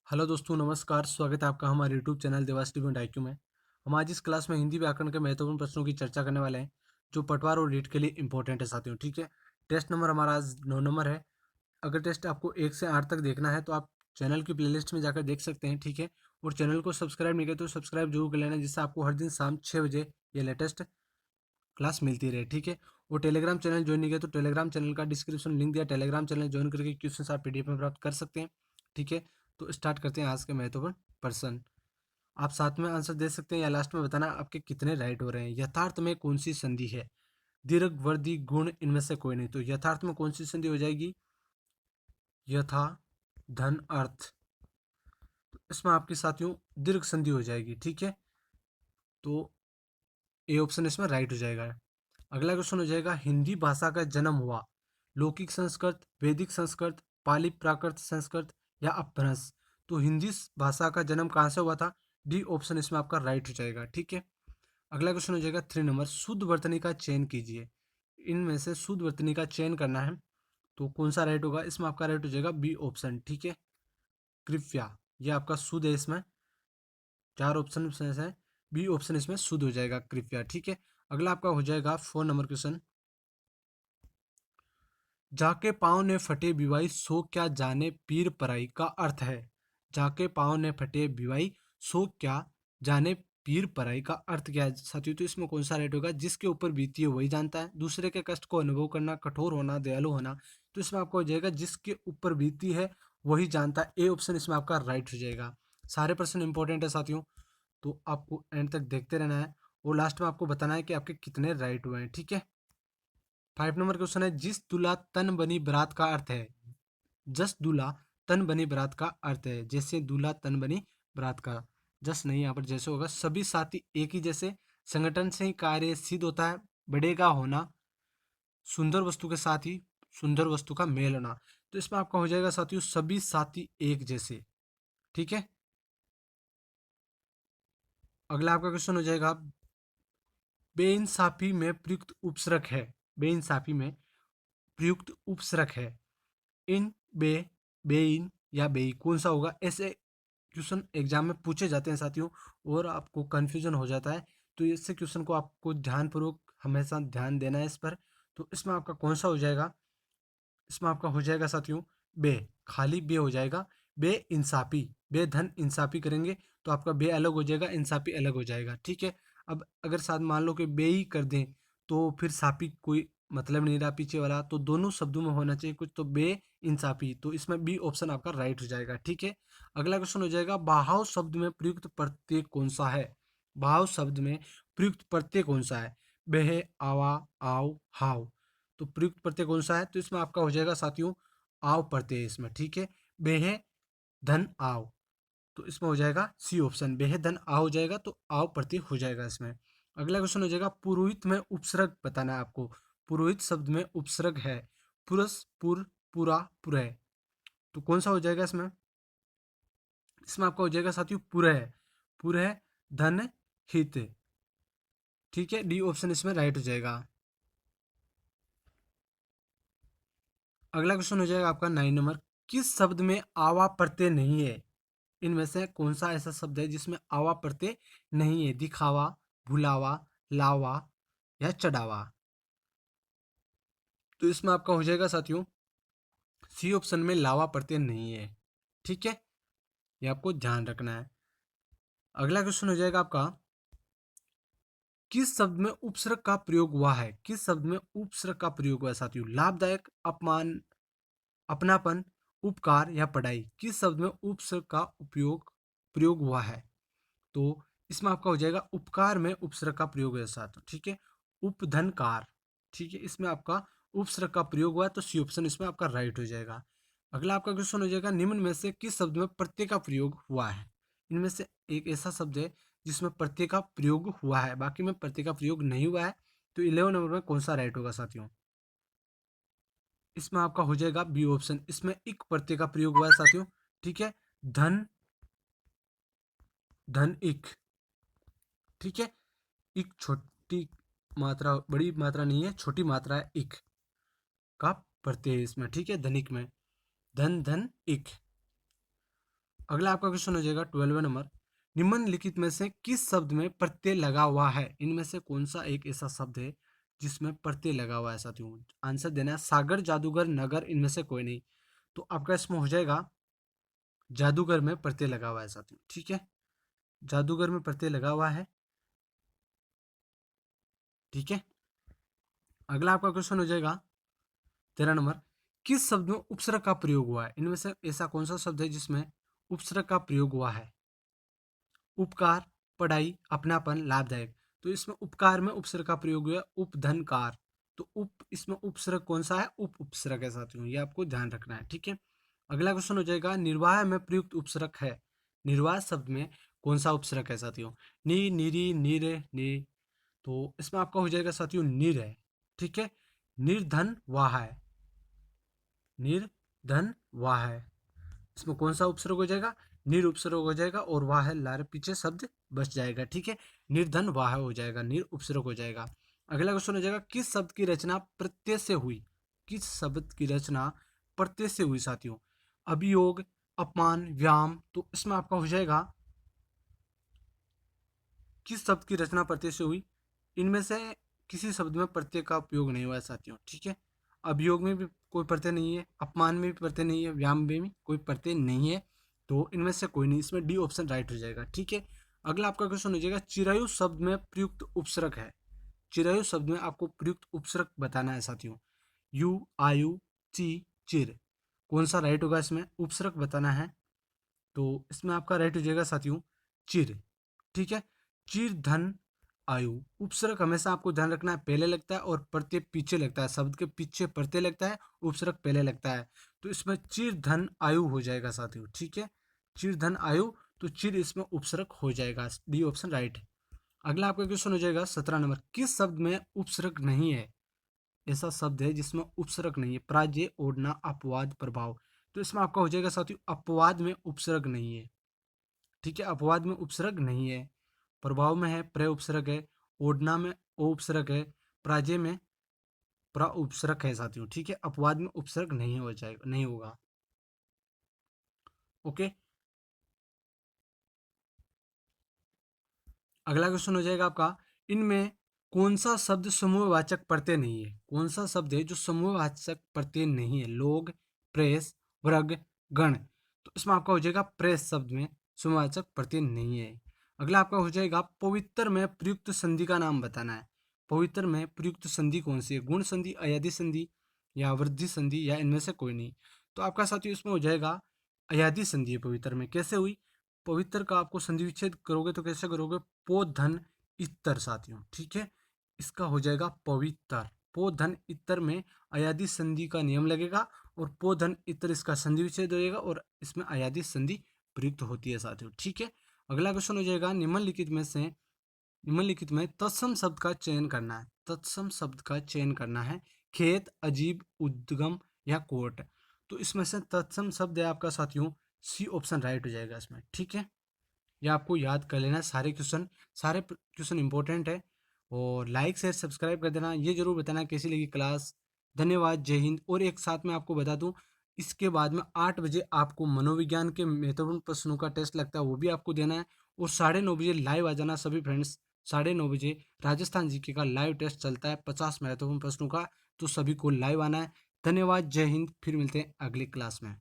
Hello दोस्तों, नमस्कार। स्वागत है आपका हमारे YouTube channel Dewas student IQ में। हम आज इस क्लास में हिंदी व्याकरण के महत्वपूर्ण प्रश्नों की चर्चा करने वाले हैं जो पटवार और रीट के लिए इंपॉर्टेंट है साथियों। ठीक है, टेस्ट नंबर हमारा आज 9 नंबर है। अगर टेस्ट आपको 1 से 8 तक देखना है तो आप चैनल की प्लेलिस्ट में जाकर देख सकते हैं। ठीक है, और चैनल को सब्सक्राइब नहीं किया तो सब्सक्राइब जरूर कर लेना, जिससे आपको हर दिन शाम 6 बजे ये लेटेस्ट क्लास मिलती रहे। ठीक है, और टेलीग्राम चैनल ज्वाइन नहीं किया तो टेलीग्राम चैनल का डिस्क्रिप्शन लिंक दिया, टेलीग्राम चैनल ज्वाइन करके क्वेश्चन आप PDF में प्राप्त कर सकते हैं। ठीक है, तो स्टार्ट करते हैं आज के महत्वपूर्ण प्रश्न। आप साथ में आंसर दे सकते हैं या लास्ट में बताना आपके कितने राइट हो रहे हैं। यथार्थ में कौन सी संधि है? दीर्घ, वर्दी, गुण, इनमें से कोई नहीं। तो यथार्थ में कौन सी संधि हो जाएगी? यथा, धन, अर्थ। तो इसमें आपके साथियों दीर्घ संधि हो जाएगी। ठीक है, तो ए ऑप्शन इसमें राइट हो जाएगा। अगला क्वेश्चन हो जाएगा, हिंदी भाषा का जन्म हुआ लौकिक संस्कृत, वैदिक संस्कृत, पाली प्राकृत संस्कृत या अपभ्रंश? तो हिंदी भाषा का जन्म कहाँ से हुआ था? डी ऑप्शन इसमें आपका राइट हो जाएगा। ठीक है, अगला क्वेश्चन हो जाएगा 3 नंबर, शुद्ध वर्तनी का चयन कीजिए। इनमें से शुद्ध वर्तनी का चयन करना है, तो कौन सा राइट होगा? इसमें आपका राइट हो जाएगा बी ऑप्शन। ठीक है, कृपया, यह आपका शुद्ध है। इसमें 4 ऑप्शन से बी ऑप्शन इसमें शुद्ध हो जाएगा, कृपया। ठीक है, अगला आपका हो जाएगा 4 नंबर क्वेश्चन, जाके पाँव ने फटे बिवाई सो क्या जाने पीर पराई का अर्थ है। जाके पाँव ने फटे बिवाई सो क्या जाने पीर पराई का अर्थ क्या है साथियों? तो इसमें कौन सा राइट होगा? जिसके ऊपर बीती है वही जानता है। दूसरे के कष्ट को अनुभव करना, कठोर होना, दयालु होना। तो इसमें आपको हो जाएगा जिसके ऊपर बीती है वही जानता है। ए ऑप्शन इसमें आपका राइट हो जाएगा। सारे प्रश्न इंपॉर्टेंट है साथियों, तो आपको एंड तक देखते रहना है और लास्ट में आपको बताना है कि आपके कितने राइट हुए हैं। ठीक है, 5 नंबर क्वेश्चन है, जिस दूल्हा तन बनी बारात का अर्थ है। जस दूल्हा तन बनी बारात का अर्थ है। जैसे दूल्हा तन बनी बारात का, जस नहीं, यहाँ पर जैसे होगा। सभी साथी एक ही जैसे, संगठन से ही कार्य सिद्ध होता है, बढ़ेगा होना, सुंदर वस्तु के साथ ही सुंदर वस्तु का मेल होना। तो इसमें आपका हो जाएगा साथियों सभी साथी एक जैसे। ठीक है, अगला आपका क्वेश्चन हो जाएगा, बेइंसाफी में प्रयुक्त उपसर्ग है। बेइंसाफी में प्रयुक्त उपसर्ग है। इन, बे, बेइन या बेई, कौन सा होगा? ऐसे क्वेश्चन एग्जाम में पूछे जाते हैं साथियों, और आपको कंफ्यूजन हो जाता है। तो इससे क्वेश्चन को आपको ध्यानपूर्वक हमेशा ध्यान देना है इस पर। तो इसमें आपका कौन सा हो जाएगा? इसमें आपका हो जाएगा साथियों बे, खाली बे हो जाएगा। बे इंसाफी, बे धन इंसाफी करेंगे तो आपका बे अलग हो जाएगा, इंसाफी अलग हो जाएगा। ठीक है, अब अगर साथ मान लो कि बे ही कर दें तो फिर साफी कोई मतलब नहीं रहा पीछे वाला, तो दोनों शब्दों में होना चाहिए कुछ, तो बे इंसाफी। तो इसमें बी ऑप्शन आपका राइट हो जाएगा। ठीक है, अगला क्वेश्चन हो जाएगा, बहाव शब्द में प्रयुक्त प्रत्यय कौन सा है? बहाव शब्द में प्रयुक्त प्रत्यय कौन सा है? बेह, आवा, आओ, हाव। तो प्रयुक्त प्रत्यय कौन सा है? तो इसमें आपका हो जाएगा साथियों आव प्रत्यय इसमें। ठीक है, बेह, धन, आव। तो इसमें हो जाएगा सी ऑप्शन, बेह धन आ हो जाएगा, तो आव प्रत्यय हो जाएगा इसमें। अगला क्वेश्चन हो जाएगा, पुरोहित में उपसर्ग बताना है आपको। पुरोहित शब्द में उपसर्ग है पुरस, पुर, पुरा, पुरह। तो कौन सा हो जाएगा इसमें? इसमें आपका हो जाएगा साथियों पुरह, पुरह, धन, हित। ठीक है, डी ऑप्शन इसमें राइट हो जाएगा। अगला क्वेश्चन हो जाएगा आपका 9 नंबर, किस शब्द में आवा प्रत्यय नहीं है? इनमें से कौन सा ऐसा शब्द है जिसमें आवा प्रत्यय नहीं है? दिखावा, भुलावा, लावा या चढ़ावा? तो इसमें आपका हो जाएगा साथियों सी ऑप्शन में लावा प्रत्यय नहीं है। ठीक है, ये आपको ध्यान रखना है। अगला क्वेश्चन हो जाएगा आपका, किस शब्द में उपसर्ग का प्रयोग हुआ है? किस शब्द में उपसर्ग का प्रयोग हुआ है साथियों? लाभदायक, अपमान, अपनापन, उपकार या पढ़ाई? किस शब्द में उपसर्ग का उपयोग प्रयोग हुआ है? तो इसमें आपका हो जाएगा उपकार में उपसर्ग का प्रयोग है साथ। ठीक है, उपधनकार। ठीक है, इसमें आपका उपसर्ग का प्रयोग हुआ है, तो सी ऑप्शन इसमें आपका राइट हो जाएगा। अगला आपका क्वेश्चन हो जाएगा, निम्न में से किस शब्द में प्रत्यय का प्रयोग हुआ है? इनमें से एक ऐसा शब्द है जिसमें प्रत्यय का प्रयोग हुआ है, बाकी में प्रत्यय का प्रयोग नहीं हुआ है। तो 11 नंबर में कौन सा राइट होगा साथियों? इसमें आपका हो जाएगा बी ऑप्शन, इसमें इक प्रत्यय का प्रयोग हुआ है साथियों। ठीक है, धन, धन इक। ठीक है, इक छोटी मात्रा, बड़ी मात्रा नहीं है, छोटी मात्रा है, इक का प्रत्यय है इसमें। ठीक है, धनिक में धन, धन, इक। अगला आपका क्वेश्चन हो जाएगा 12वें नंबर, निम्नलिखित में से किस शब्द में प्रत्यय लगा हुआ है? इनमें से कौन सा एक ऐसा शब्द है जिसमें प्रत्यय लगा हुआ है साथियों? आंसर देना है सागर, जादूगर, नगर, इनमें से कोई नहीं। तो आपका इसमें हो जाएगा जादूगर में प्रत्यय लगा हुआ है साथियों, ठीक है, जादूगर में प्रत्यय लगा हुआ है, ठीक है। अगला आपका क्वेश्चन हो जाएगा 13 नंबर, किस शब्द में उपसर्ग का प्रयोग हुआ है? इनमें से ऐसा कौन सा शब्द है जिसमें उपसर्ग का प्रयोग हुआ है? उपकार, पढ़ाई, अपनापन, लाभदायक। तो इसमें उपकार में उपसर्ग का प्रयोग हुआ उपधनकार। तो उप इसमें उपसर्ग कौन सा है? उप उपसर्ग है साथियों, ये आपको ध्यान रखना है, ठीक है। अगला क्वेश्चन हो जाएगा निर्वाह में प्रयुक्त उपसर्ग है। निर्वाह शब्द में कौन सा उपसर्ग है साथियों? नी, निरी, निर, नि। तो इसमें आपका हो जाएगा साथियों निर है, ठीक है। निर्धन वाह है, निर्धन वाह है। इसमें कौन सा उपसर्ग हो जाएगा? निर उपसर्ग हो जाएगा और वाह है लार पीछे शब्द बच जाएगा, ठीक है। निर्धन वाह हो जाएगा, निर उपसर्ग हो जाएगा। अगला क्वेश्चन हो जाएगा किस शब्द की रचना प्रत्यय से हुई? किस शब्द की रचना प्रत्यय से हुई साथियों? अभियोग, अपमान, व्याम। तो इसमें आपका हो जाएगा किस शब्द की रचना प्रत्यय से हुई? इनमें से किसी शब्द में प्रत्यय का उपयोग नहीं हुआ है साथियों, ठीक है। अभियोग में भी कोई प्रत्यय नहीं है, अपमान में भी प्रत्यय नहीं है, व्याम में भी कोई प्रत्यय नहीं है। तो इनमें से कोई नहीं, इसमें डी ऑप्शन राइट हो जाएगा, ठीक है। अगला आपका क्वेश्चन हो जाएगा चिरायु शब्द में प्रयुक्त उपसर्ग है। चिरायु शब्द में आपको प्रयुक्त उपसर्ग बताना है साथियों। यू, आयु, ची, चिर। कौन सा राइट होगा? इसमें उपसर्ग बताना है। तो इसमें आपका राइट हो जाएगा साथियों चिर, ठीक है। चिर धन आयु। उपसर्ग हमेशा आपको ध्यान रखना है पहले लगता है और प्रत्यय पीछे लगता है, शब्द के पीछे प्रत्यय लगता है, उपसर्ग पहले लगता है। तो इसमें चिर धन आयु हो जाएगा साथियों, ठीक है। चिर धन आयु, तो चिर इसमें उपसर्ग हो जाएगा, डी ऑप्शन राइट है। अगला आपका क्वेश्चन हो जाएगा 17 नंबर, किस शब्द में उपसर्ग नहीं है? ऐसा शब्द है जिसमें उपसर्ग नहीं है, प्राज्ञ, ओढ़ना, अपवाद, प्रभाव। तो इसमें आपका हो जाएगा साथियों अपवाद में उपसर्ग नहीं है, ठीक है। अपवाद में उपसर्ग नहीं है, प्रभाव में है, प्र उपसर्ग है, ओढ़ना में ओ उपसर्ग है, प्राज्ञ में प्र उपसर्ग है साथियों, ठीक है। अपवाद में उपसर्ग नहीं हो जाएगा, नहीं होगा, ओके। अगला क्वेश्चन हो जाएगा आपका, इनमें कौन सा शब्द समूहवाचक प्रत्यय नहीं है? कौन सा शब्द है जो समूहवाचक प्रत्यय नहीं है? लोग, प्रेस, वर्ग, गण। तो इसमें आपका हो जाएगा प्रेस शब्द में समूहवाचक प्रत्यय नहीं है। अगला आपका हो जाएगा पवित्र में प्रयुक्त संधि का नाम बताना है। पवित्र में प्रयुक्त संधि कौन सी है? गुण संधि, अयादि संधि या वृद्धि संधि, या इनमें से कोई नहीं। तो आपका साथियों इसमें हो जाएगा अयादि संधि है पवित्र में। कैसे हुई? पवित्र का आपको संधि विच्छेद करोगे तो कैसे करोगे? पो धन इतर साथियों, ठीक है। इसका हो जाएगा पवित्र। पो धन इतर में अयादि संधि का नियम लगेगा और पो धन इतर इसका संधि विच्छेद हो जाएगा और इसमें अयादि संधि प्रयुक्त होती है साथियों, ठीक है। अगला क्वेश्चन हो जाएगा निम्नलिखित में तत्सम शब्द का चयन करना है। तत्सम शब्द का चयन करना है। खेत, अजीब, उद्गम या कोट। तो इसमें से तत्सम शब्द है आपका साथियों सी ऑप्शन राइट हो जाएगा इसमें, ठीक है। ये आपको याद कर लेना है, सारे क्वेश्चन इंपॉर्टेंट है। और लाइक शेयर सब्सक्राइब कर देना, ये जरूर बताना कैसी लगी क्लास। धन्यवाद, जय हिंद। और एक साथ में आपको बता दूं, इसके बाद में 8 बजे आपको मनोविज्ञान के महत्वपूर्ण प्रश्नों का टेस्ट लगता है, वो भी आपको देना है। और 9:30 बजे लाइव आ जाना सभी फ्रेंड्स। 9:30 बजे राजस्थान जीके का लाइव टेस्ट चलता है 50 महत्वपूर्ण प्रश्नों का, तो सभी को लाइव आना है। धन्यवाद, जय हिंद। फिर मिलते हैं अगली क्लास में।